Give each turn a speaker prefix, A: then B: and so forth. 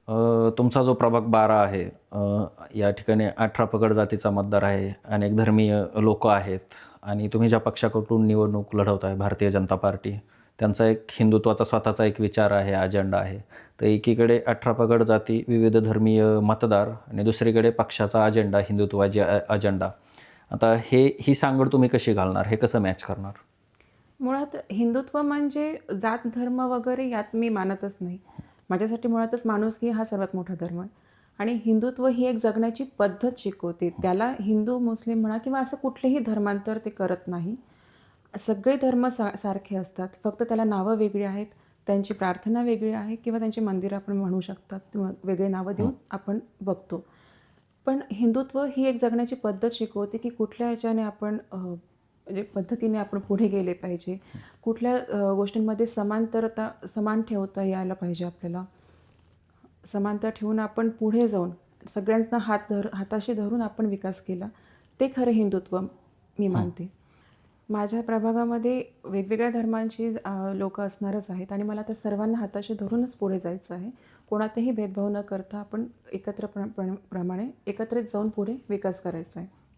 A: तुमचा जो प्रभाग 12 आहे, या ठिकाणी 18 पगड जातीचा मतदार आहे, अनेक धर्मीय लोकं आहेत आणि तुम्ही ज्या पक्षाकडून निवडणूक लढवताय भारतीय जनता पार्टी, त्यांचा एक हिंदुत्वाचा स्वतःचा एक विचार आहे, अजेंडा आहे. तर एकीकडे 18 पगड जाती, विविध धर्मीय मतदार आणि दुसरीकडे पक्षाचा अजेंडा, हिंदुत्वाची अजेंडा. आता ही सांगड तुम्ही कशी घालणार? हे कसं मॅच करणार?
B: मुळात हिंदुत्व म्हणजे जात धर्म वगैरे यात मी मानतच नाही. माझ्यासाठी मुळातच माणुसकी हा सर्वात मोठा धर्म आहे आणि हिंदुत्व ही एक जगण्याची पद्धत शिकवते. त्याला हिंदू, मुस्लिम म्हणा किंवा असं कुठलेही धर्मांतर ते करत नाही. सगळे धर्म सारखे असतात. फक्त त्याला नावं वेगळी आहेत. त्यांची प्रार्थना वेगळी आहे किंवा त्यांची मंदिरं आपण म्हणू शकतात किंवा वेगळे नावं देऊन आपण बघतो. पण हिंदुत्व ही एक जगण्याची पद्धत शिकवते, की कुठल्या ह्याच्याने आपण म्हणजे पद्धतीने आपण पुढे गेले पाहिजे. कुठल्या गोष्टींमध्ये समान ठेवता यायला पाहिजे आपल्याला. समानता ठेवून आपण पुढे जाऊन सगळ्यांना हाताशी धरून आपण विकास केला. ते खरं हिंदुत्व मी मानते. माझ्या प्रभागामध्ये वेगवेगळ्या धर्मांची लोकं असणारच आहेत आणि मला त्या सर्वांना हाताशी धरूनच पुढे जायचं आहे. कोणातही भेदभाव न करता आपण प्रमाणे एकत्रित जाऊन पुढे विकास करायचा आहे.